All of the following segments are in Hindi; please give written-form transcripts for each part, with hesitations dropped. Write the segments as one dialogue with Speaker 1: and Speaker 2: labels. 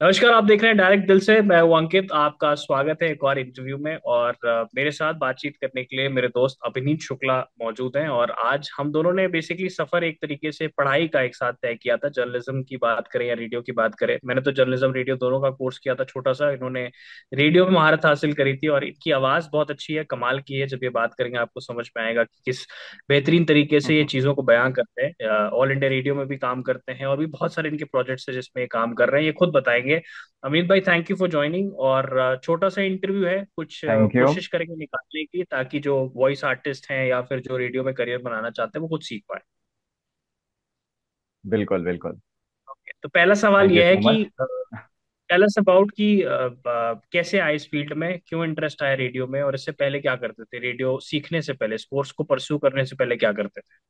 Speaker 1: नमस्कार। आप देख रहे हैं डायरेक्ट दिल से। मैं हूं अंकित। आपका स्वागत है एक और इंटरव्यू में। और मेरे साथ बातचीत करने के लिए मेरे दोस्त अभिनीत शुक्ला मौजूद हैं। और आज हम दोनों ने बेसिकली सफर एक तरीके से पढ़ाई का एक साथ तय किया था। जर्नलिज्म की बात करें या रेडियो की बात करें, मैंने तो जर्नलिज्म रेडियो दोनों का कोर्स किया था छोटा सा। इन्होंने रेडियो में महारत हासिल करी थी और इनकी आवाज बहुत अच्छी है, कमाल की है। जब ये बात करेंगे आपको समझ में आएगा कि किस बेहतरीन तरीके से ये चीजों को बयां करते हैं। ऑल इंडिया रेडियो में भी काम करते हैं और भी बहुत सारे इनके प्रोजेक्ट्स हैं जिसमें ये काम कर रहे हैं। ये खुद बताएंगे। अमित भाई, थैंक यू फॉर ज्वाइनिंग। और छोटा सा इंटरव्यू है, कुछ
Speaker 2: थैंक यू।
Speaker 1: कोशिश करेंगे निकालने की, ताकि जो वॉइस आर्टिस्ट हैं या फिर जो रेडियो में करियर बनाना चाहते हैं वो कुछ सीख पाए।
Speaker 2: बिल्कुल बिल्कुल।
Speaker 1: तो पहला सवाल
Speaker 2: थैंक यू
Speaker 1: यह है
Speaker 2: सो
Speaker 1: कि
Speaker 2: मच।
Speaker 1: टेल अस अबाउट कि कैसे आए इस फील्ड में, क्यों इंटरेस्ट आया रेडियो में, और इससे पहले क्या करते थे? रेडियो सीखने से पहले, स्पोर्ट्स को परस्यू करने से पहले क्या करते थे?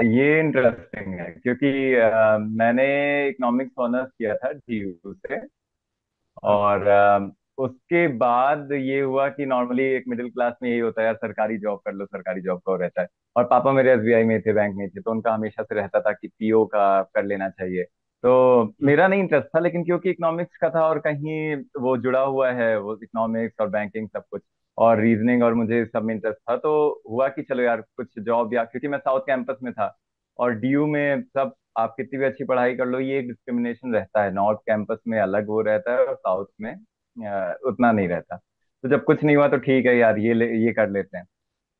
Speaker 2: ये इंटरेस्टिंग है क्योंकि मैंने इकोनॉमिक्स ऑनर्स किया था डीयू से।
Speaker 1: हम्म।
Speaker 2: और उसके बाद ये हुआ कि नॉर्मली एक मिडिल क्लास में यही होता है यार, सरकारी जॉब कर लो, सरकारी जॉब का वो रहता है। और पापा मेरे एसबीआई में थे, बैंक में थे, तो उनका हमेशा से रहता था कि पीओ का कर लेना चाहिए। तो
Speaker 1: हम्म।
Speaker 2: मेरा नहीं इंटरेस्ट था, लेकिन क्योंकि इकोनॉमिक्स का था और कहीं वो जुड़ा हुआ है, वो इकोनॉमिक्स और बैंकिंग सब कुछ और रीजनिंग, और मुझे सब में इंटरेस्ट था, तो हुआ कि चलो यार कुछ जॉब, या क्योंकि मैं साउथ कैंपस में था और डीयू में सब, आप कितनी भी अच्छी पढ़ाई कर लो, ये एक डिस्क्रिमिनेशन रहता है, नॉर्थ कैंपस में अलग वो रहता है और साउथ में उतना नहीं रहता। तो जब कुछ नहीं हुआ तो ठीक है यार, ये कर लेते हैं।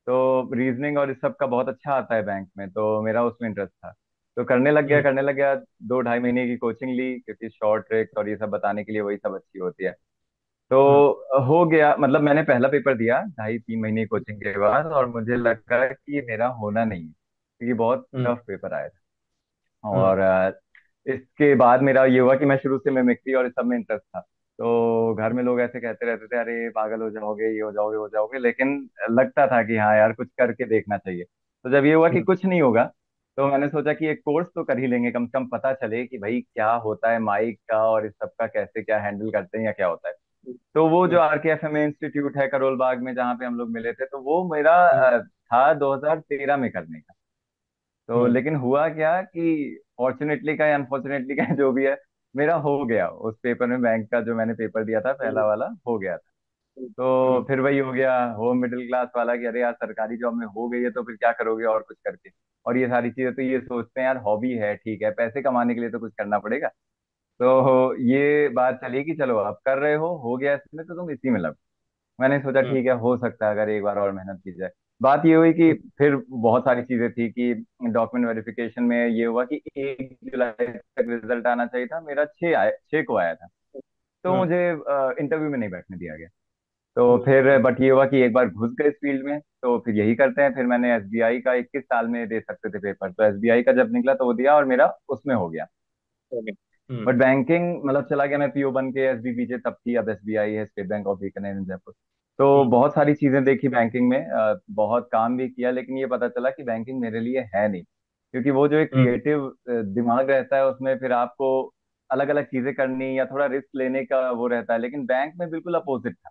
Speaker 2: तो रीजनिंग और इस सब का बहुत अच्छा आता है बैंक में, तो मेरा उसमें इंटरेस्ट था। तो
Speaker 1: हम्म।
Speaker 2: करने लग गया। 2 ढाई महीने की कोचिंग ली, क्योंकि शॉर्ट ट्रिक्स और ये सब बताने के लिए वही सब अच्छी होती है।
Speaker 1: हम्म।
Speaker 2: तो हो गया, मतलब मैंने पहला पेपर दिया 2.5 3 महीने कोचिंग के बाद, और मुझे लगा कि ये मेरा होना नहीं है, क्योंकि बहुत
Speaker 1: हम्म।
Speaker 2: टफ पेपर आया था।
Speaker 1: हम्म।
Speaker 2: और इसके बाद मेरा ये हुआ कि मैं शुरू से मिमिक्री और इस सब में इंटरेस्ट था। तो घर में लोग ऐसे कहते रहते थे, अरे पागल हो जाओगे, ये हो जाओगे, हो जाओगे, लेकिन लगता था कि हाँ यार, कुछ करके देखना चाहिए। तो जब ये हुआ कि
Speaker 1: हम्म।
Speaker 2: कुछ नहीं होगा, तो मैंने सोचा कि एक कोर्स तो कर ही लेंगे, कम से कम पता चले कि भाई क्या होता है माइक का और इस सब का, कैसे क्या हैंडल करते हैं या क्या होता है। तो वो जो
Speaker 1: हम्म।
Speaker 2: आर के एफ एम इंस्टीट्यूट है करोल बाग में, जहाँ पे हम लोग मिले थे, तो वो मेरा
Speaker 1: हम्म।
Speaker 2: था 2013 में करने का। तो
Speaker 1: हम्म।
Speaker 2: लेकिन हुआ क्या कि फॉर्चुनेटली का या अनफॉर्चुनेटली का जो भी है, मेरा हो गया उस पेपर में, बैंक का जो मैंने पेपर दिया था
Speaker 1: हम्म।
Speaker 2: पहला वाला, हो गया था। तो
Speaker 1: हम्म।
Speaker 2: फिर वही हो गया, हो मिडिल क्लास वाला कि अरे यार सरकारी जॉब में हो गई है तो फिर क्या करोगे और कुछ करके। और ये सारी चीजें तो ये सोचते हैं यार, हॉबी है, ठीक है, पैसे कमाने के लिए तो कुछ करना पड़ेगा। तो ये बात चली कि चलो आप कर रहे हो गया इसमें, तो तुम इसी में लगो। मैंने सोचा
Speaker 1: हम्म।
Speaker 2: ठीक है, हो सकता है अगर एक बार और मेहनत की जाए। बात ये हुई कि फिर बहुत सारी चीजें थी कि डॉक्यूमेंट वेरिफिकेशन में ये हुआ कि 1 जुलाई तक रिजल्ट आना चाहिए था, मेरा 6 को आया था। तो
Speaker 1: हम्म।
Speaker 2: मुझे इंटरव्यू में नहीं बैठने दिया गया। तो
Speaker 1: हम्म।
Speaker 2: फिर बट ये हुआ कि एक बार घुस गए इस फील्ड में, तो फिर यही करते हैं। फिर मैंने एसबीआई का 21 साल में दे सकते थे पेपर, तो एसबीआई का जब निकला तो वो दिया और मेरा उसमें हो गया।
Speaker 1: ओके। हम्म।
Speaker 2: बट बैंकिंग मतलब चला गया मैं पीओ बन के, एसबीबीजे तब थी, अब एसबीआई है, state bank of Bikaner and Jaipur. तो
Speaker 1: हम्म।
Speaker 2: बहुत सारी चीजें देखी बैंकिंग में, बहुत काम भी किया, लेकिन ये पता चला कि बैंकिंग मेरे लिए है नहीं। क्योंकि वो जो एक
Speaker 1: हम्म।
Speaker 2: क्रिएटिव दिमाग रहता है, उसमें फिर आपको अलग अलग चीजें करनी या थोड़ा रिस्क लेने का वो रहता है, लेकिन बैंक में बिल्कुल अपोजिट था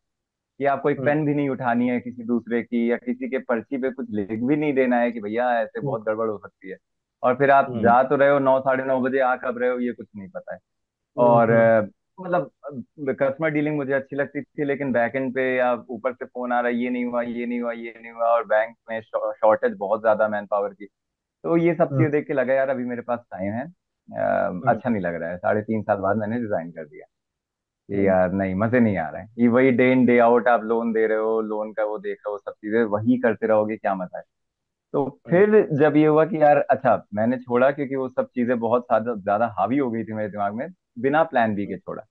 Speaker 2: कि आपको एक
Speaker 1: हम्म।
Speaker 2: पेन भी नहीं उठानी है किसी दूसरे की, या किसी के पर्ची पे कुछ लिख भी नहीं देना है कि भैया ऐसे
Speaker 1: हम्म।
Speaker 2: बहुत गड़बड़ हो सकती है। और फिर आप
Speaker 1: हम्म।
Speaker 2: जा तो रहे हो 9 साढ़े 9 बजे, आ कब रहे हो ये कुछ नहीं पता है।
Speaker 1: हम्म।
Speaker 2: और
Speaker 1: हम्म।
Speaker 2: मतलब कस्टमर डीलिंग मुझे अच्छी लगती थी, लेकिन बैक एंड पे या ऊपर से फोन आ रहा है, ये नहीं हुआ, ये नहीं हुआ, ये नहीं हुआ, और बैंक में शॉर्टेज बहुत ज्यादा मैन पावर की। तो ये सब
Speaker 1: हम्म।
Speaker 2: चीजें देख के लगा यार अभी मेरे पास टाइम है,
Speaker 1: हम्म।
Speaker 2: अच्छा नहीं लग रहा है। 3.5 साल बाद मैंने रिजाइन कर दिया कि
Speaker 1: हम्म।
Speaker 2: यार नहीं, मजे नहीं आ रहे हैं, ये वही डे इन डे आउट आप लोन दे रहे हो, लोन का वो देख रहे हो, सब चीजें वही करते रहोगे, क्या मजा है। तो
Speaker 1: हम्म।
Speaker 2: फिर जब ये हुआ कि यार अच्छा, मैंने छोड़ा क्योंकि वो सब चीजें बहुत ज्यादा ज्यादा हावी हो गई थी मेरे दिमाग में, बिना प्लान बी के छोड़ा।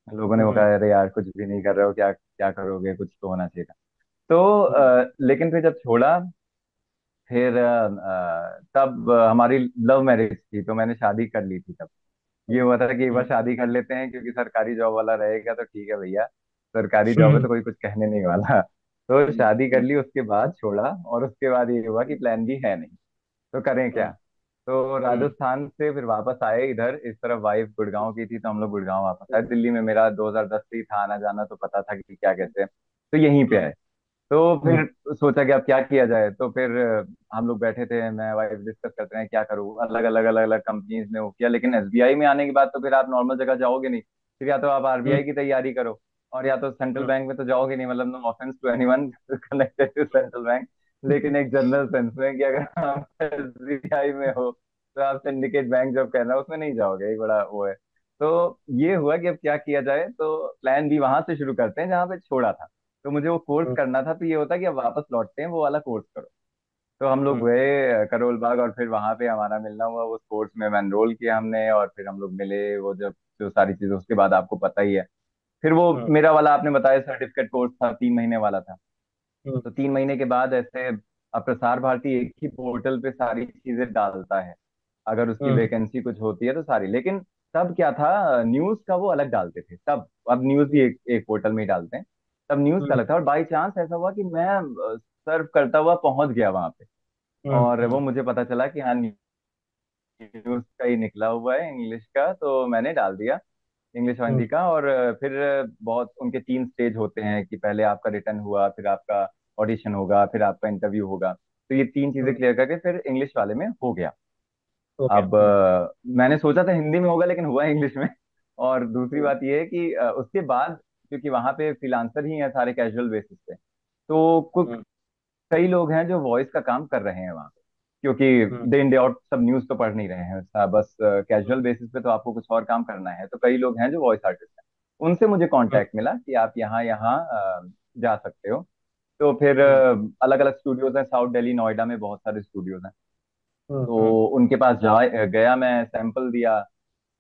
Speaker 2: लोगों ने वो
Speaker 1: हम्म।
Speaker 2: कहा अरे यार कुछ भी नहीं कर रहे हो, क्या क्या करोगे, कुछ तो होना चाहिए था। तो
Speaker 1: हम्म।
Speaker 2: लेकिन फिर जब छोड़ा, फिर तब हमारी लव मैरिज थी, तो मैंने शादी कर ली थी तब। ये हुआ था कि एक बार
Speaker 1: हम्म।
Speaker 2: शादी कर लेते हैं, क्योंकि सरकारी जॉब वाला रहेगा तो ठीक है भैया, सरकारी जॉब है
Speaker 1: हम्म।
Speaker 2: तो कोई कुछ कहने नहीं वाला। तो शादी कर
Speaker 1: हम्म।
Speaker 2: ली, उसके बाद छोड़ा, और उसके बाद ये हुआ कि प्लान भी है नहीं, तो करें क्या। तो
Speaker 1: हम्म।
Speaker 2: राजस्थान से फिर वापस आए इधर, इस तरफ वाइफ गुड़गांव की थी, तो हम लोग गुड़गांव वापस आए। दिल्ली में मेरा 2010 से ही था आना जाना, तो पता था कि क्या कैसे है। तो यहीं पे
Speaker 1: हम्म।
Speaker 2: आए। तो
Speaker 1: हम्म।
Speaker 2: फिर सोचा कि अब क्या किया जाए। तो फिर हम लोग बैठे थे, मैं वाइफ डिस्कस करते हैं क्या करूँ। अलग अलग अलग अलग कंपनीज ने वो किया, लेकिन एसबीआई में आने के बाद तो फिर आप नॉर्मल जगह जाओगे नहीं। फिर या तो आप
Speaker 1: हम्म।
Speaker 2: आरबीआई की तैयारी करो, और या तो सेंट्रल
Speaker 1: हम्म।
Speaker 2: बैंक में तो जाओगे नहीं। मतलब no offence to anyone connected to central bank, लेकिन एक जनरल सेंस में कि अगर आप एसबीआई में हो तो आप सिंडिकेट बैंक जब कहना उसमें नहीं जाओगे, एक बड़ा वो है। तो ये हुआ कि अब क्या किया जाए, तो प्लान बी वहां से शुरू करते हैं जहाँ पे छोड़ा था। तो मुझे वो कोर्स
Speaker 1: हम्म।
Speaker 2: करना था, तो ये होता कि अब वापस लौटते हैं, वो वाला कोर्स करो। तो हम लोग
Speaker 1: हम्म।
Speaker 2: गए करोल बाग, और फिर वहां पे हमारा मिलना हुआ। उस कोर्स में मैं एनरोल किया हमने, और फिर हम लोग मिले। वो जब जो सारी चीजें, उसके बाद आपको पता ही है। फिर वो
Speaker 1: हम्म।
Speaker 2: मेरा वाला आपने बताया सर्टिफिकेट कोर्स था, 3 महीने वाला था।
Speaker 1: हम्म।
Speaker 2: तो 3 महीने के बाद ऐसे, अब प्रसार भारती एक ही पोर्टल पे सारी चीजें डालता है। अगर उसकी
Speaker 1: हम्म।
Speaker 2: वैकेंसी कुछ होती है तो सारी, लेकिन तब क्या था, न्यूज का वो अलग डालते थे तब। अब न्यूज भी एक पोर्टल में ही डालते हैं। तब न्यूज का
Speaker 1: हम्म।
Speaker 2: अलग था, और बाई चांस ऐसा हुआ कि मैं सर्व करता हुआ पहुंच गया वहां पे। और वो
Speaker 1: हम्म।
Speaker 2: मुझे पता चला कि हाँ, न्यूज का ही निकला हुआ है इंग्लिश का, तो मैंने डाल दिया इंग्लिश और
Speaker 1: हम्म।
Speaker 2: हिंदी का। और फिर बहुत उनके 3 स्टेज होते हैं कि पहले आपका रिटर्न हुआ, फिर आपका ऑडिशन होगा, फिर आपका इंटरव्यू होगा। तो ये 3 चीजें
Speaker 1: हम्म।
Speaker 2: क्लियर करके फिर इंग्लिश वाले में हो गया।
Speaker 1: ओके।
Speaker 2: अब मैंने सोचा था हिंदी में होगा, लेकिन हुआ इंग्लिश में। और दूसरी
Speaker 1: हम्म।
Speaker 2: बात यह है कि उसके बाद, क्योंकि वहां पे फ्रीलांसर ही हैं सारे कैजुअल बेसिस पे, तो
Speaker 1: हम्म।
Speaker 2: कई लोग हैं जो वॉइस का काम कर रहे हैं वहां पे। क्योंकि
Speaker 1: हम्म।
Speaker 2: डे इन डे आउट सब न्यूज तो पढ़ नहीं रहे हैं, बस कैजुअल बेसिस पे तो आपको कुछ और काम करना है। तो कई लोग हैं जो वॉइस आर्टिस्ट हैं, उनसे मुझे
Speaker 1: हम्म।
Speaker 2: कांटेक्ट मिला कि आप यहाँ यहाँ जा सकते हो। तो फिर
Speaker 1: हम्म।
Speaker 2: अलग अलग स्टूडियोज हैं, साउथ दिल्ली नोएडा में बहुत सारे स्टूडियोज हैं।
Speaker 1: हम्म। हम्म।
Speaker 2: तो उनके पास जा गया, मैं सैंपल दिया।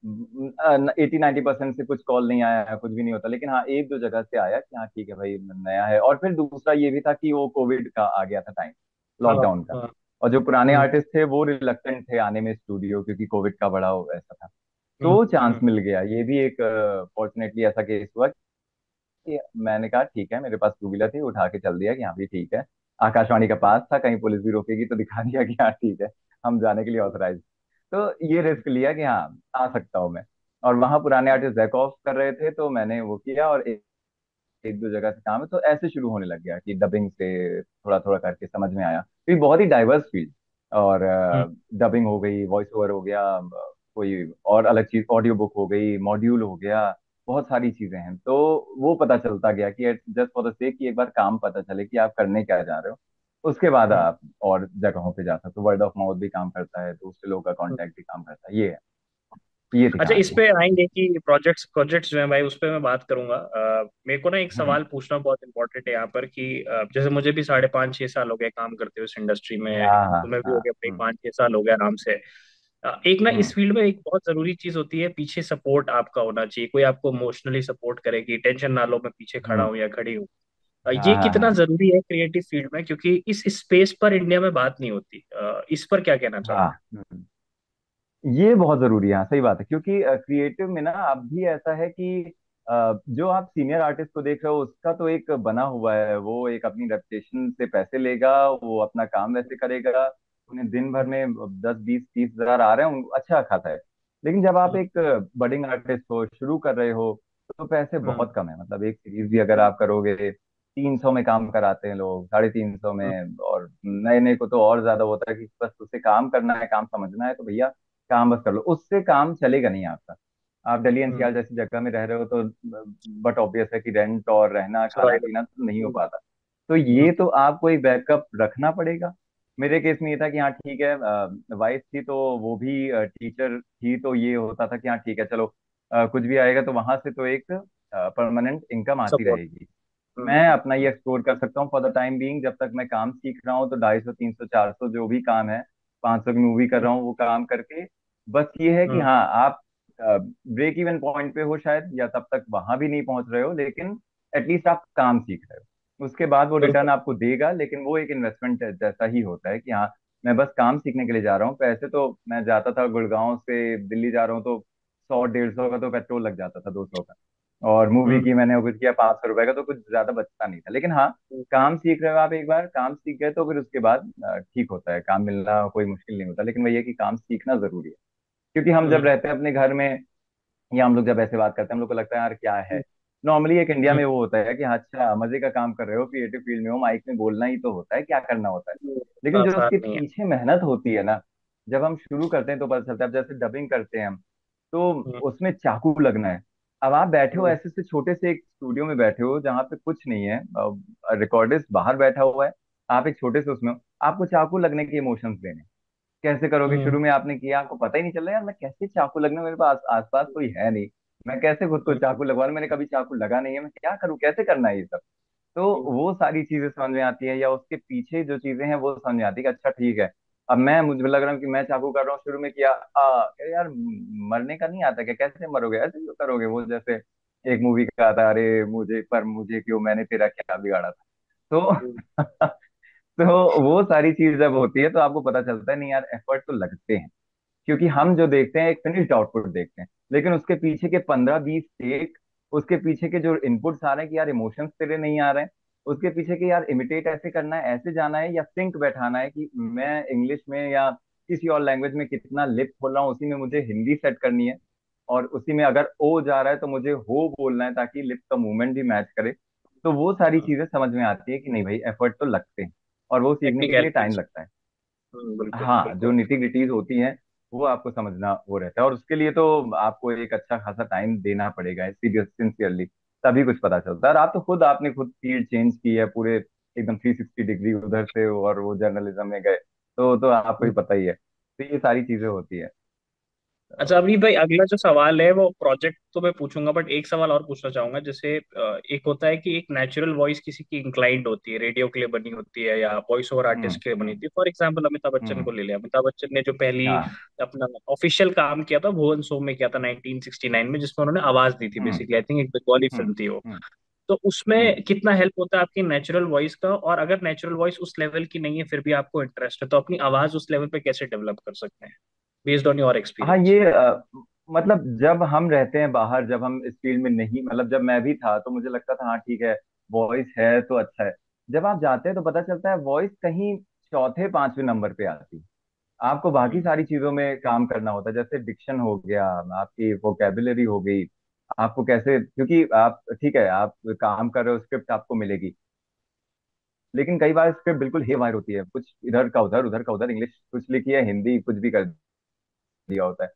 Speaker 2: 80-90% से कुछ कॉल नहीं आया है, कुछ भी नहीं होता। लेकिन हाँ, एक दो जगह से आया कि हाँ ठीक है भाई, नया है। और फिर दूसरा ये भी था कि वो कोविड का आ गया था टाइम,
Speaker 1: हाँ।
Speaker 2: लॉकडाउन का।
Speaker 1: हाँ।
Speaker 2: और जो पुराने
Speaker 1: हम्म।
Speaker 2: आर्टिस्ट थे वो रिलक्टेंट थे आने में स्टूडियो, क्योंकि कोविड का बड़ा ऐसा था।
Speaker 1: हम्म।
Speaker 2: तो चांस
Speaker 1: हम्म।
Speaker 2: मिल गया। ये भी एक फॉर्चुनेटली ऐसा केस हुआ कि मैंने कहा ठीक है, मेरे पास टू व्हीलर थी, उठा के चल दिया कि हाँ भी ठीक है। आकाशवाणी का पास था, कहीं पुलिस भी रोकेगी तो दिखा दिया कि हाँ ठीक है, हम जाने के लिए ऑथराइज। तो ये रिस्क लिया कि हाँ, आ सकता हूँ मैं। और वहां पुराने आर्टिस्ट बैक ऑफ कर रहे थे, तो मैंने वो किया। और एक दो जगह से काम है, तो ऐसे शुरू होने लग गया कि डबिंग से थोड़ा थोड़ा करके समझ में आया। तो ये बहुत ही डाइवर्स फील्ड। और
Speaker 1: हम्म।
Speaker 2: डबिंग हो गई, वॉइस ओवर हो गया, कोई और अलग चीज, ऑडियो बुक हो गई, मॉड्यूल हो गया, बहुत सारी चीजें हैं। तो वो पता चलता गया कि जस्ट फॉर द सेक कि एक बार काम पता चले कि आप करने क्या जा रहे हो, उसके बाद
Speaker 1: हम्म।
Speaker 2: आप और जगहों पे जा सकते हो। वर्ड ऑफ माउथ भी काम करता है, दूसरे लोगों का
Speaker 1: हम्म।
Speaker 2: कॉन्टेक्ट भी काम करता है। ये है, ये थी
Speaker 1: अच्छा, इस
Speaker 2: कहानी।
Speaker 1: पे आएंगे कि प्रोजेक्ट्स प्रोजेक्ट्स जो है भाई, उस पे मैं बात करूंगा। मेरे को ना एक
Speaker 2: हम्म।
Speaker 1: सवाल पूछना बहुत इंपॉर्टेंट है यहाँ पर कि जैसे मुझे भी 5.5-6 साल हो गए काम करते हुए इस इंडस्ट्री में।
Speaker 2: हाँ हाँ
Speaker 1: तुम्हें भी हो
Speaker 2: हाँ।
Speaker 1: गया भाई, 5-6 साल हो गए आराम से। एक ना
Speaker 2: हम्म
Speaker 1: इस फील्ड में एक बहुत जरूरी चीज होती है, पीछे सपोर्ट आपका होना चाहिए। कोई आपको इमोशनली सपोर्ट करे कि टेंशन ना लो, मैं पीछे खड़ा
Speaker 2: हम्म।
Speaker 1: हूँ या खड़ी हूँ।
Speaker 2: हाँ
Speaker 1: ये
Speaker 2: हाँ
Speaker 1: कितना
Speaker 2: हाँ
Speaker 1: जरूरी है क्रिएटिव फील्ड में, क्योंकि इस स्पेस पर इंडिया में बात नहीं होती। इस पर क्या कहना
Speaker 2: हाँ।
Speaker 1: चाहोगे?
Speaker 2: ये बहुत जरूरी है, हाँ सही बात है। क्योंकि क्रिएटिव में ना अब भी ऐसा है कि जो आप सीनियर आर्टिस्ट को देख रहे हो, उसका तो एक बना हुआ है, वो एक अपनी रेपुटेशन से पैसे लेगा, वो अपना काम वैसे करेगा। उन्हें दिन भर में 10-20-30 हजार आ रहे हैं, अच्छा खासा है। लेकिन जब आप
Speaker 1: हम्म।
Speaker 2: एक बडिंग आर्टिस्ट हो, शुरू कर रहे हो, तो पैसे
Speaker 1: हम्म।
Speaker 2: बहुत कम है। मतलब एक सीरीज भी अगर आप करोगे, 300 में काम कराते हैं लोग, 350
Speaker 1: हम्म।
Speaker 2: में। और नए नए को तो और ज्यादा होता है कि बस उसे काम करना है, काम समझना है, तो भैया काम बस कर लो, उससे काम चलेगा नहीं आपका। आप दिल्ली
Speaker 1: हम्म।
Speaker 2: एनसीआर जैसी जगह में रह रहे हो, तो बट ऑब्वियस है कि रेंट और रहना खाना
Speaker 1: सर्वाइवल।
Speaker 2: पीना तो नहीं हो
Speaker 1: हम्म।
Speaker 2: पाता। तो
Speaker 1: हम्म।
Speaker 2: ये तो आपको एक बैकअप रखना पड़ेगा। मेरे केस में ये था कि हाँ ठीक है, वाइफ थी तो वो भी टीचर थी, तो ये होता था कि हाँ ठीक है चलो, कुछ भी आएगा तो वहां से तो एक परमानेंट इनकम आती
Speaker 1: सपोर्ट।
Speaker 2: रहेगी।
Speaker 1: हम्म।
Speaker 2: मैं अपना ये एक्सप्लोर कर सकता हूँ फॉर द टाइम बीइंग, जब तक मैं काम सीख रहा हूँ। तो 250, 300, 400 जो भी काम है, 500 की मूवी कर
Speaker 1: हम्म।
Speaker 2: रहा हूँ वो काम करके। बस ये है कि
Speaker 1: हम्म।
Speaker 2: हाँ, आप ब्रेक इवन पॉइंट पे हो शायद, या तब तक वहां भी नहीं पहुंच रहे हो, लेकिन एटलीस्ट आप काम सीख रहे हो। उसके बाद वो रिटर्न
Speaker 1: बिल्कुल।
Speaker 2: आपको देगा, लेकिन वो एक इन्वेस्टमेंट जैसा ही होता है कि हाँ, मैं बस काम सीखने के लिए जा रहा हूँ। पैसे तो मैं जाता था गुड़गांव से दिल्ली जा रहा हूँ, तो 100-150 का तो पेट्रोल लग जाता था, 200 का। और मूवी
Speaker 1: हम्म।
Speaker 2: की मैंने कुछ किया 500 रुपए का, तो कुछ ज्यादा बचता नहीं था। लेकिन हाँ,
Speaker 1: हम्म।
Speaker 2: काम सीख रहे हो आप, एक बार काम सीख गए तो फिर उसके बाद ठीक होता है, काम मिलना कोई मुश्किल नहीं होता। लेकिन वही है कि काम सीखना जरूरी है। क्योंकि हम जब
Speaker 1: हम्म।
Speaker 2: रहते हैं अपने घर में, या हम लोग जब ऐसे बात करते हैं, हम लोग को लगता है यार क्या है, नॉर्मली एक इंडिया
Speaker 1: हम्म,
Speaker 2: में वो होता है कि हाँ, अच्छा मजे का काम कर रहे हो, क्रिएटिव फील्ड में हो, माइक में बोलना ही तो होता है, क्या करना होता है। लेकिन जो
Speaker 1: आसान
Speaker 2: उसके
Speaker 1: नहीं है।
Speaker 2: पीछे मेहनत होती है ना, जब हम शुरू करते हैं तो पता चलता है। अब जैसे डबिंग करते हैं हम, तो
Speaker 1: हम्म,
Speaker 2: उसमें चाकू लगना है। अब आप बैठे हो
Speaker 1: हम्म,
Speaker 2: ऐसे से छोटे से एक स्टूडियो में बैठे हो जहाँ पे कुछ नहीं है, रिकॉर्डिस्ट बाहर बैठा हुआ है, आप एक छोटे से उसमें हो, आपको चाकू लगने के इमोशंस देने, कैसे करोगे?
Speaker 1: हम्म,
Speaker 2: शुरू में आपने किया, आपको पता ही नहीं चल रहा यार मैं कैसे चाकू लगना, मेरे पास आसपास कोई है नहीं, मैं कैसे खुद को
Speaker 1: हम्म,
Speaker 2: चाकू लगवा लूं, मैंने कभी चाकू लगा नहीं है, मैं क्या करूं, कैसे करना है ये सब। तो
Speaker 1: हम्म,
Speaker 2: वो सारी चीजें समझ में आती है, या उसके पीछे जो चीजें हैं वो समझ में आती है कि अच्छा ठीक है। अब मैं, मुझे लग रहा है कि मैं चाकू कर रहा हूँ, शुरू में किया अरे यार मरने का नहीं आता क्या, कैसे मरोगे, ऐसे क्यों करोगे, वो जैसे एक मूवी का आता, अरे मुझे पर मुझे क्यों, मैंने तेरा क्या बिगाड़ा था।
Speaker 1: हम्म,
Speaker 2: तो तो वो सारी चीज जब होती है तो आपको पता चलता है नहीं यार, एफर्ट तो लगते हैं। क्योंकि हम जो देखते हैं एक फिनिश्ड आउटपुट देखते हैं, लेकिन उसके पीछे के 15-20 टेक, उसके पीछे के जो इनपुट्स आ रहे हैं कि यार इमोशंस तेरे नहीं आ रहे हैं, उसके पीछे के यार इमिटेट ऐसे करना है, ऐसे जाना है, या सिंक बैठाना है कि मैं इंग्लिश में या किसी और लैंग्वेज में कितना लिप खोल रहा हूँ, उसी में मुझे हिंदी सेट करनी है, और उसी में अगर ओ जा रहा है तो मुझे हो बोलना है ताकि लिप का मूवमेंट भी मैच करे। तो वो सारी चीजें समझ में आती है कि नहीं भाई, एफर्ट तो लगते हैं, और वो सीखने के लिए टाइम
Speaker 1: टेक्निकलिटीज।
Speaker 2: लगता है।
Speaker 1: बिल्कुल
Speaker 2: हाँ, जो
Speaker 1: बिल्कुल।
Speaker 2: निटी ग्रिटीज होती हैं वो आपको समझना वो रहता है, और उसके लिए तो आपको एक अच्छा खासा टाइम देना पड़ेगा सीरियस सिंसियरली, तभी कुछ पता चलता है। और आप तो खुद, आपने खुद फील्ड चेंज की है पूरे, एकदम 360 डिग्री उधर से, और वो जर्नलिज्म में गए, तो आपको ही पता ही है, तो ये सारी चीजें होती है।
Speaker 1: अच्छा
Speaker 2: तो,
Speaker 1: अभी भाई अगला जो सवाल है वो प्रोजेक्ट तो मैं पूछूंगा, बट एक सवाल और पूछना चाहूंगा। जैसे एक होता है कि एक नेचुरल वॉइस किसी की इंक्लाइंड होती है, रेडियो के लिए बनी होती है या वॉइस ओवर
Speaker 2: हम्म
Speaker 1: आर्टिस्ट के लिए बनी
Speaker 2: हम्म
Speaker 1: होती है। फॉर एग्जांपल अमिताभ बच्चन
Speaker 2: हम्म
Speaker 1: को ले लिया। अमिताभ बच्चन ने जो पहली
Speaker 2: हाँ
Speaker 1: अपना ऑफिशियल काम किया था भुवन शो में किया था 1969 में, जिसमें उन्होंने आवाज दी थी।
Speaker 2: हम्म
Speaker 1: बेसिकली आई थिंक एक बंगाली
Speaker 2: हम्म
Speaker 1: फिल्म थी वो।
Speaker 2: हम्म
Speaker 1: तो
Speaker 2: हम्म
Speaker 1: उसमें कितना हेल्प होता है आपकी नेचुरल वॉइस का? और अगर नेचुरल वॉइस उस लेवल की नहीं है फिर भी आपको इंटरेस्ट है, तो अपनी आवाज उस लेवल पे कैसे डेवलप कर सकते हैं बेस्ड ऑन योर
Speaker 2: हाँ,
Speaker 1: एक्सपीरियंस?
Speaker 2: ये मतलब जब हम रहते हैं बाहर, जब हम इस फील्ड में नहीं, मतलब जब मैं भी था तो मुझे लगता था हाँ ठीक है, वॉइस है तो अच्छा है। जब आप जाते हैं तो पता चलता है वॉइस कहीं चौथे पांचवें नंबर पे आती है। आपको बाकी
Speaker 1: हम्म,
Speaker 2: सारी चीजों में काम करना होता है, जैसे डिक्शन हो गया, आपकी वोकेबुलरी हो गई, आपको कैसे, क्योंकि आप ठीक है, आप काम कर रहे हो, स्क्रिप्ट आपको मिलेगी, लेकिन कई बार स्क्रिप्ट बिल्कुल हेमायर होती है, कुछ इधर का उधर, उधर का उधर, इंग्लिश कुछ लिखी है, हिंदी कुछ भी कर दिया होता है।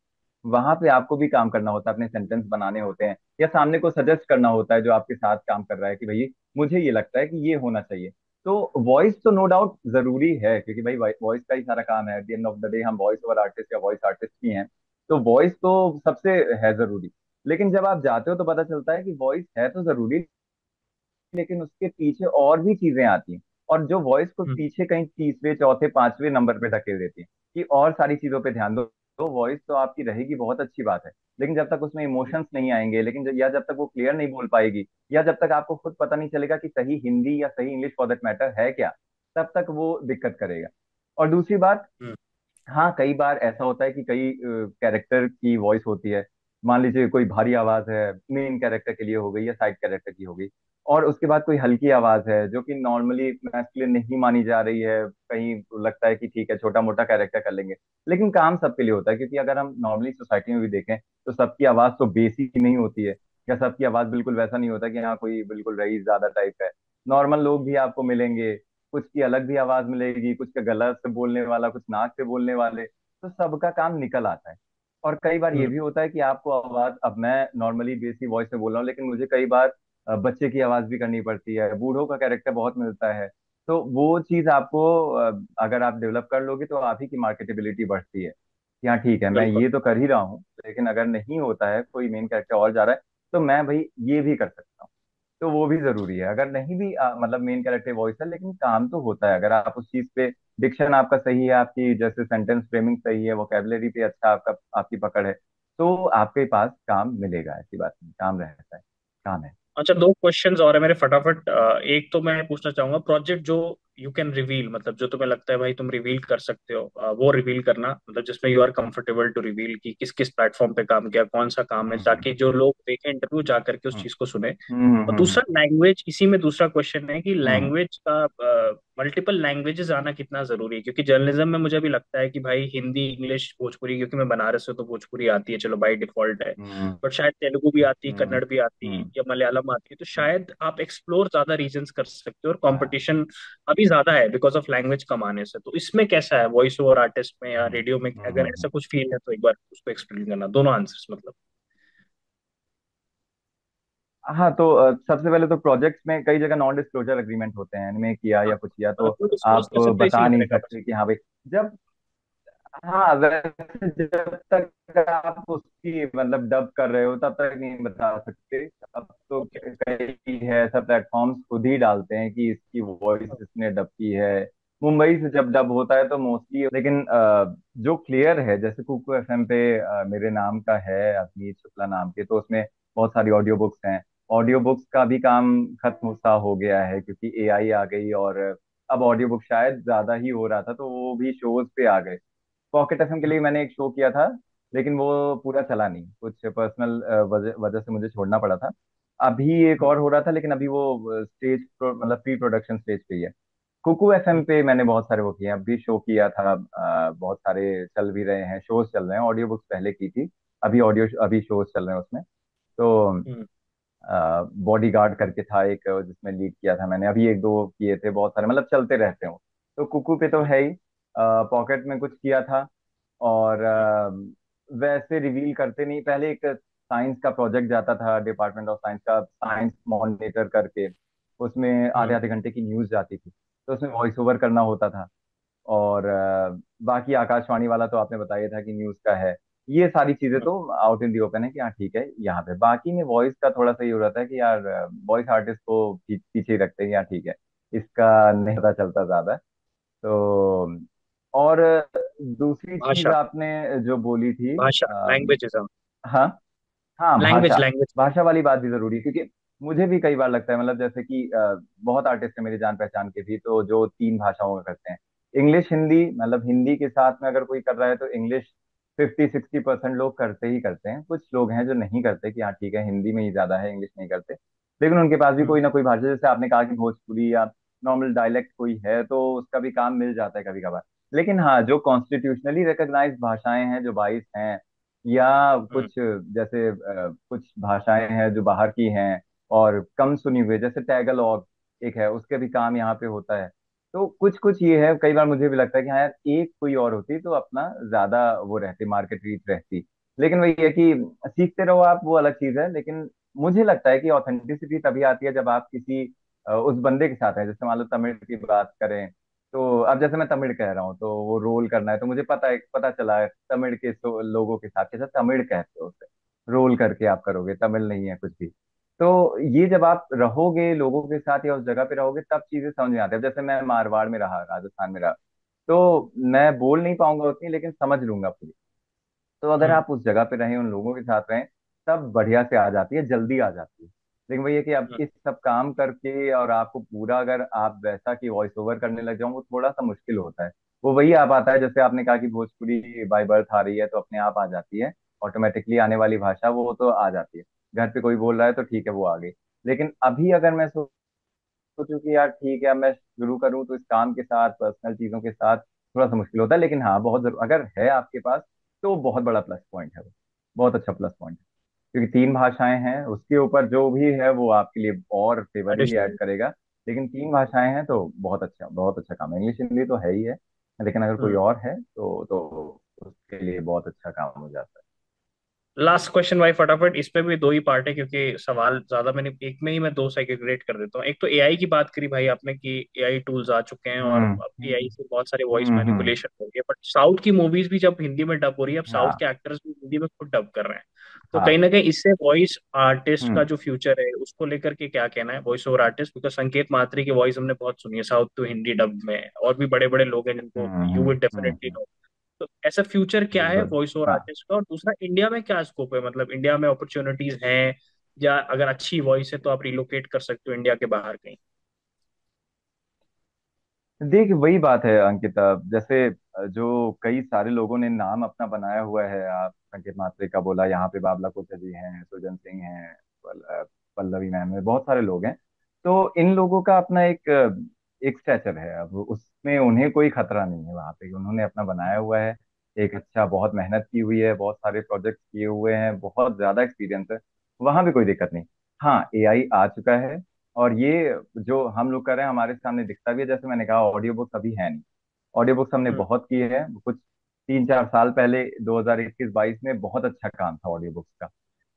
Speaker 2: वहां पे आपको भी काम करना होता है, अपने सेंटेंस बनाने होते हैं, या सामने को सजेस्ट करना होता है जो आपके साथ काम कर रहा है कि भाई मुझे ये लगता है कि ये होना चाहिए। तो वॉइस तो नो डाउट जरूरी है, क्योंकि भाई वॉइस का ही सारा काम है, at the end of the day हम वॉइस ओवर आर्टिस्ट या वॉइस आर्टिस्ट ही हैं। तो वॉइस तो सबसे है जरूरी। लेकिन जब आप जाते हो तो पता चलता है कि वॉइस है तो जरूरी, लेकिन उसके पीछे और भी चीजें आती हैं, और जो वॉइस को
Speaker 1: हम्म,
Speaker 2: पीछे कहीं तीसरे चौथे पांचवें नंबर पे धकेल देती है कि और सारी चीजों पे ध्यान दो। तो वॉइस तो आपकी रहेगी, बहुत अच्छी बात है, लेकिन जब तक उसमें इमोशंस नहीं आएंगे, लेकिन या जब तक वो क्लियर नहीं बोल पाएगी, या जब तक आपको खुद पता नहीं चलेगा कि सही हिंदी या सही इंग्लिश फॉर दैट मैटर है क्या, तब तक वो दिक्कत करेगा। और दूसरी बात,
Speaker 1: हम्म,
Speaker 2: हाँ कई बार ऐसा होता है कि कई कैरेक्टर की वॉइस होती है, मान लीजिए कोई भारी आवाज है, मेन कैरेक्टर के लिए हो गई या साइड कैरेक्टर की हो गई, और उसके बाद कोई हल्की आवाज है जो कि नॉर्मली मैस्कुलिन नहीं मानी जा रही है, कहीं लगता है कि ठीक है छोटा मोटा कैरेक्टर कर लेंगे, लेकिन काम सबके लिए होता है। क्योंकि अगर हम नॉर्मली सोसाइटी में भी देखें तो सबकी आवाज तो बेसिक ही नहीं होती है, या सबकी आवाज बिल्कुल वैसा नहीं होता कि हाँ कोई बिल्कुल रईस ज्यादा टाइप है। नॉर्मल लोग भी आपको मिलेंगे, कुछ की अलग भी आवाज मिलेगी, कुछ का गला से बोलने वाला, कुछ नाक से बोलने वाले, तो सबका काम निकल आता है। और कई बार ये
Speaker 1: हम्म,
Speaker 2: भी होता है कि आपको आवाज, अब मैं नॉर्मली बेसिक वॉइस में बोल रहा हूँ, लेकिन मुझे कई बार बच्चे की आवाज भी करनी पड़ती है, बूढ़ों का कैरेक्टर बहुत मिलता है। तो वो चीज आपको अगर आप डेवलप कर लोगे तो आप ही की मार्केटेबिलिटी बढ़ती है कि हाँ ठीक है, मैं
Speaker 1: बिल्कुल।
Speaker 2: ये तो कर ही रहा हूँ, लेकिन अगर नहीं होता है, कोई मेन कैरेक्टर और जा रहा है, तो मैं भाई ये भी कर सकता हूँ। तो वो भी जरूरी है, अगर नहीं भी मतलब मेन कैरेक्टर वॉइस है, लेकिन काम तो होता है अगर आप उस चीज पे, डिक्शन आपका सही है, आपकी जैसे सेंटेंस फ्रेमिंग सही है, वोकेबलरी पे अच्छा आपका, आपकी पकड़ है, तो आपके पास काम मिलेगा, ऐसी बात नहीं, काम रहता है, काम है।
Speaker 1: अच्छा दो क्वेश्चंस और है मेरे फटाफट। एक तो मैं पूछना चाहूंगा, प्रोजेक्ट जो यू कैन रिवील, मतलब जो तुम्हें लगता है भाई तुम रिवील कर सकते हो, वो रिवील करना, मतलब जिसमें you are comfortable to reveal कि किस किस प्लेटफॉर्म पे काम किया, कौन सा काम है,
Speaker 2: हम्म
Speaker 1: ताकि जो लोग देखें इंटरव्यू जा करके उस
Speaker 2: हम्म
Speaker 1: चीज को सुने। और
Speaker 2: हम्म
Speaker 1: दूसरा लैंग्वेज, इसी में दूसरा क्वेश्चन है कि
Speaker 2: हम्म
Speaker 1: लैंग्वेज का, मल्टीपल लैंग्वेजेस आना कितना जरूरी है, क्योंकि जर्नलिज्म में मुझे भी लगता है कि भाई हिंदी, इंग्लिश, भोजपुरी, क्योंकि मैं बनारस से, तो भोजपुरी आती है, चलो बाई डिफॉल्ट है,
Speaker 2: हम्म
Speaker 1: बट शायद तेलुगु भी आती,
Speaker 2: हम्म
Speaker 1: कन्नड़ भी आती,
Speaker 2: हम्म
Speaker 1: या मलयालम आती है, तो शायद आप एक्सप्लोर ज्यादा रीजन्स कर सकते हो, और
Speaker 2: हम्म
Speaker 1: कंपटीशन अभी ज्यादा है बिकॉज ऑफ लैंग्वेज कम आने से। तो इसमें कैसा है वॉइस ओवर आर्टिस्ट में या रेडियो में,
Speaker 2: हम्म
Speaker 1: अगर
Speaker 2: हम्म
Speaker 1: ऐसा कुछ फील है तो एक बार उसको एक्सप्लेन करना, दोनों आंसर्स मतलब।
Speaker 2: हाँ तो सबसे पहले तो प्रोजेक्ट्स में कई जगह नॉन डिस्क्लोजर एग्रीमेंट होते हैं, इनमें किया या कुछ किया तो
Speaker 1: कोई डिस्क्लोज
Speaker 2: आप
Speaker 1: कर सकते हो,
Speaker 2: बता
Speaker 1: इसीलिए
Speaker 2: नहीं
Speaker 1: मैंने कहा बस।
Speaker 2: सकते कि हाँ भाई। जब हाँ वैसे जब तक आप उसकी मतलब डब कर रहे हो तब तक नहीं बता सकते। अब तो
Speaker 1: ओके।
Speaker 2: कई है ऐसा प्लेटफॉर्म्स खुद ही डालते हैं कि इसकी वॉइस इसने डब की है। मुंबई से जब डब होता है तो मोस्टली, लेकिन जो क्लियर है जैसे कुकू एफएम पे मेरे नाम का है, अवनीत शुक्ला नाम के, तो उसमें बहुत सारी ऑडियो बुक्स हैं। ऑडियो बुक्स का भी काम खत्म सा हो गया है क्योंकि एआई आ गई, और अब ऑडियो बुक शायद ज्यादा ही हो रहा था तो वो भी शोज पे आ गए। पॉकेट एफएम के लिए मैंने एक शो किया था, लेकिन वो पूरा चला नहीं, कुछ पर्सनल वजह वजह से मुझे छोड़ना पड़ा था। अभी एक और हो रहा था लेकिन अभी वो स्टेज मतलब प्री प्रोडक्शन स्टेज पे ही है। कुकू एफएम पे मैंने बहुत सारे वो किए हैं, अभी शो किया था, बहुत सारे चल भी रहे हैं, शोज चल रहे हैं। ऑडियो बुक्स पहले की थी, अभी शोज चल रहे हैं उसमें। तो बॉडी गार्ड करके था एक, जिसमें लीड किया था मैंने, अभी एक दो किए थे, बहुत सारे मतलब चलते रहते हो। तो कुकू पे तो है ही। पॉकेट में कुछ किया था, और वैसे रिवील करते नहीं। पहले एक साइंस का प्रोजेक्ट जाता था, डिपार्टमेंट ऑफ साइंस का, साइंस मॉनिटर करके, उसमें आधे आधे घंटे की न्यूज जाती थी, तो उसमें वॉइस ओवर करना होता था। और बाकी आकाशवाणी वाला तो आपने बताया था कि न्यूज का है। ये सारी चीजें तो आउट इन दी ओपन है कि हाँ ठीक है यहाँ पे। बाकी में वॉइस का थोड़ा सा ये हो रहता है कि यार वॉइस आर्टिस्ट को पीछे ही रखते हैं, यार ठीक है, इसका नहीं पता चलता ज्यादा। तो और दूसरी चीज
Speaker 1: भाषा,
Speaker 2: आपने जो बोली थी,
Speaker 1: भाषा, लैंग्वेजेस,
Speaker 2: हाँ हाँ
Speaker 1: लैंग्वेज,
Speaker 2: भाषा।
Speaker 1: लैंग्वेज।
Speaker 2: भाषा वाली बात भी जरूरी है क्योंकि मुझे भी कई बार लगता है, मतलब जैसे कि बहुत आर्टिस्ट है मेरी जान पहचान के भी, तो जो तीन भाषाओं में करते हैं, इंग्लिश हिंदी, मतलब हिंदी के साथ में अगर कोई कर रहा है तो इंग्लिश 50-60% लोग करते ही करते हैं। कुछ लोग हैं जो नहीं करते कि हाँ ठीक है हिंदी में ही ज्यादा है, इंग्लिश नहीं करते, लेकिन उनके पास भी कोई ना कोई भाषा, जैसे आपने कहा कि भोजपुरी या नॉर्मल डायलेक्ट कोई है तो उसका भी काम मिल जाता है कभी कभार। लेकिन हाँ जो कॉन्स्टिट्यूशनली रिकॉग्नाइज्ड भाषाएं हैं, जो 22 हैं, या कुछ जैसे कुछ भाषाएं हैं जो बाहर की हैं और कम सुनी हुई, जैसे टैगलॉग एक है, उसके भी काम यहाँ पे होता है। तो कुछ कुछ ये है, कई बार मुझे भी लगता है कि हाँ यार एक कोई और होती तो अपना ज्यादा वो रहती, मार्केट रीच रहती। लेकिन वही है कि सीखते रहो आप, वो अलग चीज है। लेकिन मुझे लगता है कि ऑथेंटिसिटी तभी आती है जब आप किसी उस बंदे के साथ हैं। जैसे मान लो तमिल की बात करें, तो अब जैसे मैं तमिल कह रहा हूँ तो वो रोल करना है, तो मुझे पता है, पता चला है तमिल के लोगों के साथ कैसे तमिल कहते हो उसे, रोल करके आप करोगे, तमिल नहीं है कुछ भी। तो ये जब आप रहोगे लोगों के साथ या उस जगह पे रहोगे तब चीजें समझ में आती है। अब जैसे मैं मारवाड़ में रहा, राजस्थान में रहा, तो मैं बोल नहीं पाऊंगा उतनी, लेकिन समझ लूंगा पूरी। तो अगर आप उस जगह पे रहें, उन लोगों के साथ रहें, तब बढ़िया से आ जाती है, जल्दी आ जाती है। लेकिन वही है कि अब इस सब काम करके और आपको पूरा अगर आप वैसा की वॉइस ओवर करने लग जाओ, वो थोड़ा सा मुश्किल होता है। वो वही आ पाता है जैसे आपने कहा कि भोजपुरी बाय बर्थ आ रही है तो अपने आप आ जाती है, ऑटोमेटिकली आने वाली भाषा वो तो आ जाती है। घर पे कोई बोल रहा है तो ठीक है वो आ गई। लेकिन अभी अगर मैं सोचूं कि यार ठीक है अब मैं शुरू करूँ, तो इस काम के साथ पर्सनल चीजों के साथ थोड़ा सा मुश्किल होता है। लेकिन हाँ बहुत जरूर अगर है आपके पास तो बहुत बड़ा प्लस पॉइंट है वो, बहुत अच्छा प्लस पॉइंट है। क्योंकि तीन भाषाएं हैं, उसके ऊपर जो भी है वो आपके लिए और फेवर ही ऐड
Speaker 1: एडिशनल।
Speaker 2: करेगा। लेकिन तीन भाषाएं हैं तो बहुत अच्छा काम है। इंग्लिश हिंदी तो है ही है, लेकिन अगर कोई और है तो उसके लिए बहुत अच्छा काम हो जाता
Speaker 1: लास्ट क्वेश्चन भाई फटाफट, इस पे भी दो ही पार्ट है क्योंकि सवाल ज्यादा, मैंने एक में ही मैं दो सेग्रीगेट कर देता हूँ। एक तो एआई की बात करी भाई आपने कि एआई टूल्स आ चुके हैं
Speaker 2: है।
Speaker 1: और अब एआई से बहुत सारे वॉइस
Speaker 2: हम्म।
Speaker 1: मैनिपुलेशन हो रही है, बट साउथ की मूवीज भी जब हिंदी में डब हो रही है, अब साउथ
Speaker 2: हाँ
Speaker 1: के एक्टर्स भी हिंदी में खुद डब कर रहे हैं। तो कहीं
Speaker 2: हाँ।
Speaker 1: ना कहीं इससे वॉइस आर्टिस्ट का
Speaker 2: हम्म
Speaker 1: जो फ्यूचर है उसको लेकर के क्या कहना है, वॉइस ओवर आर्टिस्ट, बिकॉज संकेत मात्री की वॉइस हमने बहुत सुनी है साउथ टू हिंदी डब में, और भी बड़े बड़े लोग हैं जिनको you will definitely
Speaker 2: hmm.
Speaker 1: No. तो ऐसा फ्यूचर क्या है
Speaker 2: बिल्कुल।
Speaker 1: वॉइस ओवर
Speaker 2: हाँ
Speaker 1: आर्टिस्ट का, और दूसरा इंडिया में क्या स्कोप है, मतलब इंडिया में अपॉर्चुनिटीज हैं, या अगर अच्छी वॉइस है तो आप रिलोकेट कर सकते हो इंडिया के बाहर कहीं।
Speaker 2: देख वही बात है अंकिता, जैसे जो कई सारे लोगों ने नाम अपना बनाया हुआ है, आप संकेत मात्रे का बोला, यहाँ पे बाबला कोचर जी हैं, सुजन सिंह हैं, पल्लवी मैम है, बहुत सारे लोग हैं। तो इन लोगों का अपना एक स्ट्रेचर है, अब उसमें उन्हें कोई खतरा नहीं है। वहां पे उन्होंने अपना बनाया हुआ है, एक अच्छा, बहुत मेहनत की हुई है, बहुत सारे प्रोजेक्ट किए हुए हैं, बहुत ज्यादा एक्सपीरियंस है। वहां भी कोई दिक्कत नहीं। हाँ, एआई आ चुका है, और ये जो हम लोग कर रहे हैं हमारे सामने दिखता भी है। जैसे मैंने कहा, ऑडियो बुक्स अभी है नहीं। ऑडियो बुक्स हमने
Speaker 1: हम्म।
Speaker 2: बहुत की है, कुछ 3-4 साल पहले 2021-22 में बहुत अच्छा काम था ऑडियो बुक्स का,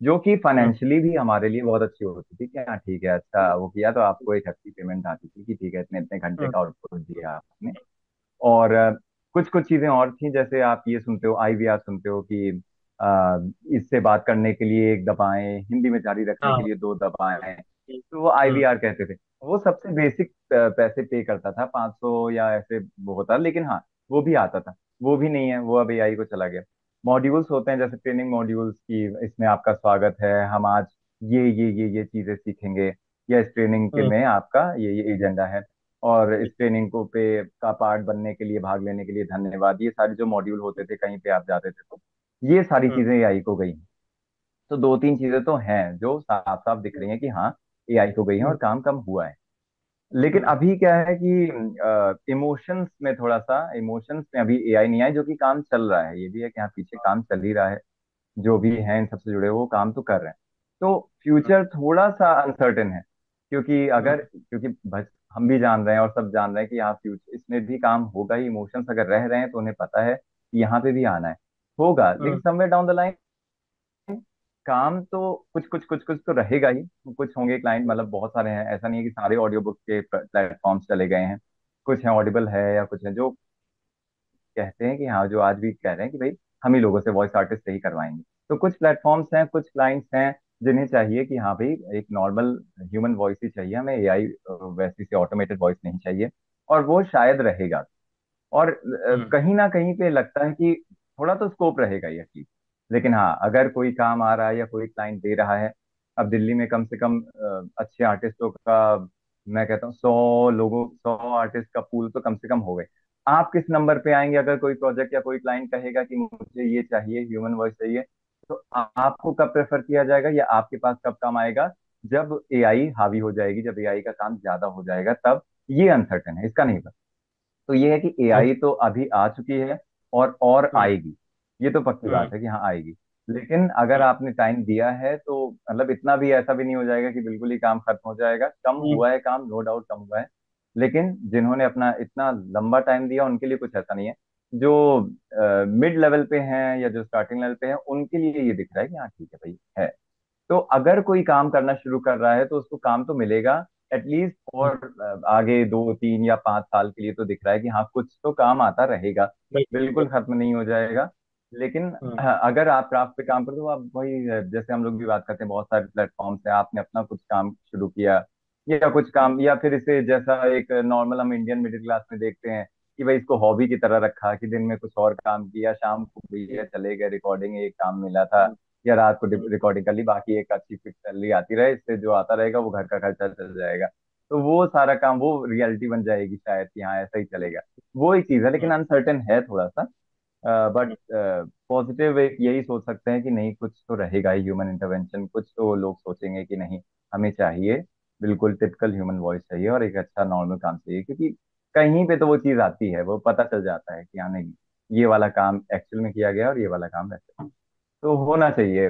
Speaker 2: जो कि
Speaker 1: हम्म।
Speaker 2: फाइनेंशियली भी हमारे लिए बहुत अच्छी होती थी कि हाँ ठीक है, अच्छा वो किया तो आपको एक अच्छी पेमेंट आती थी कि ठीक है, इतने इतने घंटे
Speaker 1: हम्म।
Speaker 2: का आउटपुट दिया आपने। और कुछ कुछ चीजें और थी, जैसे आप ये सुनते हो, आईवीआर सुनते हो कि अ, इससे बात करने के लिए एक दबाएं, हिंदी में जारी रखने के
Speaker 1: हाँ।
Speaker 2: लिए दो दबाएं।
Speaker 1: हम्म।
Speaker 2: तो वो
Speaker 1: हम्म।
Speaker 2: आईवीआर कहते थे। वो सबसे बेसिक पैसे पे करता था, 500 या ऐसे वो होता, लेकिन हाँ वो भी आता था। वो भी नहीं है, वो अब एआई को चला गया। मॉड्यूल्स होते हैं, जैसे ट्रेनिंग मॉड्यूल्स की, इसमें आपका स्वागत है, हम आज ये चीजें सीखेंगे, या इस ट्रेनिंग के
Speaker 1: हम्म।
Speaker 2: में आपका ये एजेंडा है, और इस ट्रेनिंग को पे का पार्ट बनने के लिए, भाग लेने के लिए धन्यवाद। ये सारे जो मॉड्यूल होते थे, कहीं पे आप जाते थे तो ये सारी
Speaker 1: हम्म।
Speaker 2: चीजें एआई को गई हैं। तो दो तीन चीजें तो हैं जो साफ साफ दिख रही हैं कि हाँ एआई को गई हैं, और
Speaker 1: हम्म।
Speaker 2: काम कम हुआ है। लेकिन
Speaker 1: हम्म।
Speaker 2: अभी क्या है कि इमोशंस में, थोड़ा सा इमोशंस में अभी एआई नहीं आया, जो कि काम चल रहा है। ये भी है कि हाँ, पीछे काम चल ही रहा है। जो भी हैं इन सबसे जुड़े हुए, वो काम तो कर रहे हैं। तो फ्यूचर थोड़ा सा अनसर्टेन है, क्योंकि
Speaker 1: हम्म।
Speaker 2: अगर, क्योंकि हम भी जान रहे हैं और सब जान रहे हैं कि हाँ फ्यूचर इसमें भी काम होगा ही। इमोशंस अगर रह रहे हैं तो उन्हें पता है कि यहाँ पे भी आना है, होगा, लेकिन
Speaker 1: हम्म।
Speaker 2: समवेयर डाउन द लाइन काम तो कुछ तो रहेगा ही। कुछ होंगे क्लाइंट, मतलब बहुत सारे हैं, ऐसा नहीं है कि सारे ऑडियो बुक के प्लेटफॉर्म्स चले गए हैं। कुछ हैं, ऑडिबल है, या कुछ है जो कहते हैं कि हाँ, जो आज भी कह रहे हैं कि भाई हम ही लोगों से वॉइस आर्टिस्ट से ही करवाएंगे। तो कुछ प्लेटफॉर्म्स हैं, कुछ क्लाइंट्स हैं जिन्हें चाहिए कि हाँ भाई, एक नॉर्मल ह्यूमन वॉइस ही चाहिए हमें, एआई वैसी से ऑटोमेटेड वॉइस नहीं चाहिए। और वो शायद रहेगा। और
Speaker 1: हम्म।
Speaker 2: कहीं ना कहीं पे लगता है कि थोड़ा तो स्कोप रहेगा ये चीज। लेकिन हाँ, अगर कोई काम आ रहा है या कोई क्लाइंट दे रहा है, अब दिल्ली में कम से कम अच्छे आर्टिस्टों का, मैं कहता हूँ 100 लोगों, 100 आर्टिस्ट का पूल तो कम से कम हो गए। आप किस नंबर पे आएंगे अगर कोई प्रोजेक्ट या कोई क्लाइंट कहेगा कि मुझे ये चाहिए, ह्यूमन वॉइस चाहिए? तो आपको कब प्रेफर किया जाएगा, या आपके पास कब काम आएगा? जब एआई हावी हो जाएगी, जब एआई का काम ज्यादा हो जाएगा, तब। ये अनसर्टेन है, इसका नहीं पता। तो ये है कि एआई तो अभी आ चुकी है, और
Speaker 1: हम्म।
Speaker 2: आएगी। ये तो पक्की
Speaker 1: हम्म।
Speaker 2: बात है कि हाँ आएगी। लेकिन अगर आपने टाइम दिया है तो मतलब इतना भी ऐसा भी नहीं हो जाएगा कि बिल्कुल ही काम खत्म हो जाएगा। कम
Speaker 1: हम्म।
Speaker 2: हुआ है काम, नो डाउट कम हुआ है। लेकिन जिन्होंने अपना इतना लंबा टाइम दिया, उनके लिए कुछ ऐसा नहीं है। जो मिड लेवल पे हैं या जो स्टार्टिंग लेवल पे हैं, उनके लिए ये दिख रहा है कि हाँ ठीक है भाई है। तो अगर कोई काम करना शुरू कर रहा है तो उसको काम तो मिलेगा एटलीस्ट,
Speaker 1: हम्म।
Speaker 2: और आगे 2-3 या 5 साल के लिए तो दिख रहा है कि हाँ कुछ तो काम आता रहेगा।
Speaker 1: बिल्कुल
Speaker 2: बिल्कुल
Speaker 1: बिल्कुल।
Speaker 2: खत्म नहीं हो जाएगा। लेकिन
Speaker 1: हम्म।
Speaker 2: अगर आप क्राफ्ट पे काम करते हो, आप वही जैसे हम लोग भी बात करते हैं, बहुत सारे प्लेटफॉर्म्स हैं, आपने अपना कुछ काम शुरू किया, या कुछ काम, या फिर इसे जैसा एक नॉर्मल हम इंडियन मिडिल क्लास में देखते हैं कि भाई इसको हॉबी की तरह रखा, कि दिन में कुछ और काम किया, शाम को भैया चले गए, रिकॉर्डिंग एक काम मिला था,
Speaker 1: हम्म।
Speaker 2: या रात को
Speaker 1: हम्म।
Speaker 2: रिकॉर्डिंग कर ली, बाकी एक अच्छी फिक्स सैलरी आती रहे, इससे जो आता रहेगा वो घर का खर्चा चल जाएगा। तो वो सारा काम, वो रियलिटी बन जाएगी शायद कि हाँ ऐसा ही चलेगा। वो एक चीज है, लेकिन अनसर्टेन है थोड़ा सा। But
Speaker 1: hmm.
Speaker 2: पॉजिटिव एक यही सोच सकते हैं कि नहीं, कुछ तो रहेगा ही ह्यूमन इंटरवेंशन। कुछ तो लोग सोचेंगे कि नहीं, हमें चाहिए, बिल्कुल टिपिकल ह्यूमन वॉइस चाहिए, और एक अच्छा नॉर्मल काम चाहिए, क्योंकि कहीं पे तो वो चीज आती है, वो पता चल जाता है कि हाँ नहीं, ये वाला काम एक्चुअल में किया गया और ये वाला काम वैसे। तो होना चाहिए,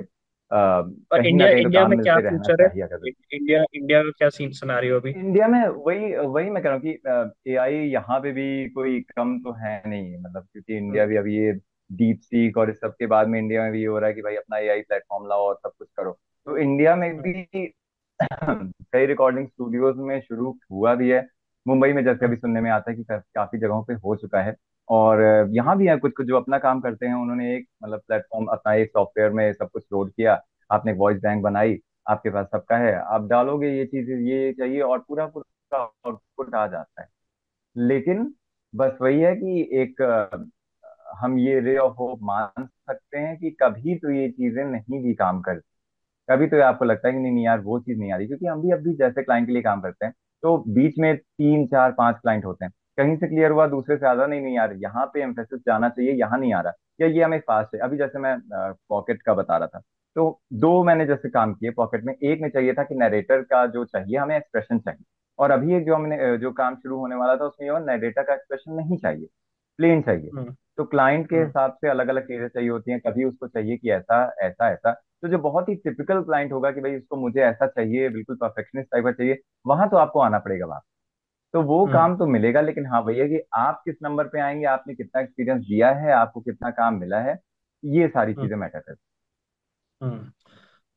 Speaker 1: और
Speaker 2: कहीं ना
Speaker 1: इंडिया
Speaker 2: कहीं तो
Speaker 1: इंडिया
Speaker 2: काम
Speaker 1: में क्या
Speaker 2: मिलते रहना
Speaker 1: फ्यूचर है?
Speaker 2: चाहिए अगर।
Speaker 1: इंडिया इंडिया का क्या सीन सिनारियो अभी?
Speaker 2: इंडिया में वही वही मैं कह रहा हूँ कि एआई यहाँ पे भी कोई कम तो है नहीं, मतलब क्योंकि
Speaker 1: हम्म।
Speaker 2: इंडिया भी अभी ये डीप सीक और इस सब के बाद में इंडिया में भी ये हो रहा है कि भाई अपना एआई प्लेटफॉर्म लाओ और सब कुछ करो। तो इंडिया में
Speaker 1: हम्म।
Speaker 2: भी कई रिकॉर्डिंग स्टूडियोज में शुरू हुआ भी है। मुंबई में जैसे
Speaker 1: हम्म।
Speaker 2: अभी सुनने में आता है कि काफी जगहों पे हो चुका है। और यहाँ भी है कुछ कुछ जो अपना काम करते हैं, उन्होंने एक मतलब प्लेटफॉर्म अपना एक सॉफ्टवेयर में सब कुछ लोड किया, आपने एक वॉइस बैंक बनाई, आपके पास सबका है, आप डालोगे ये चीज ये चाहिए, और पूरा पूरा आउटपुट आ जाता है। लेकिन बस वही है कि एक हम ये रे ऑफ होप मान सकते हैं कि कभी तो ये चीजें नहीं भी काम करती। कभी तो आपको लगता है कि नहीं नहीं यार, वो चीज नहीं आ रही, क्योंकि हम भी अभी जैसे क्लाइंट के लिए काम करते हैं, तो बीच में 3-4-5 क्लाइंट होते हैं। कहीं से क्लियर हुआ, दूसरे से ज्यादा नहीं, नहीं यार यहाँ पे एम्फेसिस जाना चाहिए, यहाँ नहीं आ रहा, या ये हमें फास्ट है। अभी जैसे मैं पॉकेट का बता रहा था, तो दो मैंने जैसे काम किए पॉकेट में। एक में चाहिए था कि नरेटर का जो चाहिए हमें एक्सप्रेशन चाहिए, और अभी एक जो हमने जो काम शुरू होने वाला था उसमें नरेटर का एक्सप्रेशन नहीं चाहिए, प्लेन चाहिए।
Speaker 1: हम्म।
Speaker 2: तो क्लाइंट के
Speaker 1: हम्म।
Speaker 2: हिसाब से अलग अलग चीजें चाहिए होती हैं, कभी उसको चाहिए कि ऐसा ऐसा ऐसा। तो जो बहुत ही टिपिकल क्लाइंट होगा कि भाई इसको मुझे ऐसा चाहिए, बिल्कुल परफेक्शनिस्ट टाइप का चाहिए, वहां तो आपको आना पड़ेगा वहां। तो वो
Speaker 1: हम्म।
Speaker 2: काम तो मिलेगा, लेकिन हाँ भैया कि आप किस नंबर पे आएंगे, आपने कितना एक्सपीरियंस दिया है, आपको कितना काम मिला है, ये सारी
Speaker 1: हम्म।
Speaker 2: चीजें मैटर करती
Speaker 1: हम्म।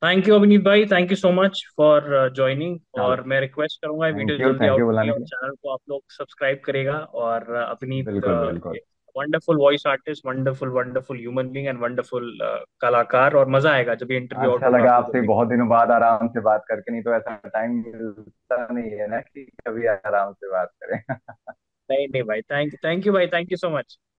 Speaker 1: थैंक यू अभिनीत भाई, thank you so much for joining.
Speaker 2: हैं। चलो,
Speaker 1: और मैं रिक्वेस्ट करूंगा वीडियो जल्दी
Speaker 2: थैंक
Speaker 1: आउट
Speaker 2: यू
Speaker 1: होगी
Speaker 2: बुलाने
Speaker 1: और
Speaker 2: के लिए।
Speaker 1: चैनल को आप लोग सब्सक्राइब करेगा। और अभिनीत
Speaker 2: बिल्कुल बिल्कुल।
Speaker 1: Wonderful voice artist, wonderful wonderful human being and wonderful कलाकार। और मजा आएगा जब ये इंटरव्यू आउट
Speaker 2: अच्छा
Speaker 1: होगा
Speaker 2: लगा
Speaker 1: आप लोगों को
Speaker 2: आपसे
Speaker 1: देख।
Speaker 2: बहुत दिनों बाद आराम से बात करके, नहीं तो ऐसा टाइम मिलता नहीं है ना कि कभी आराम से बात करें।
Speaker 1: नहीं नहीं भाई, थैंक यू भाई, थैंक यू सो मच।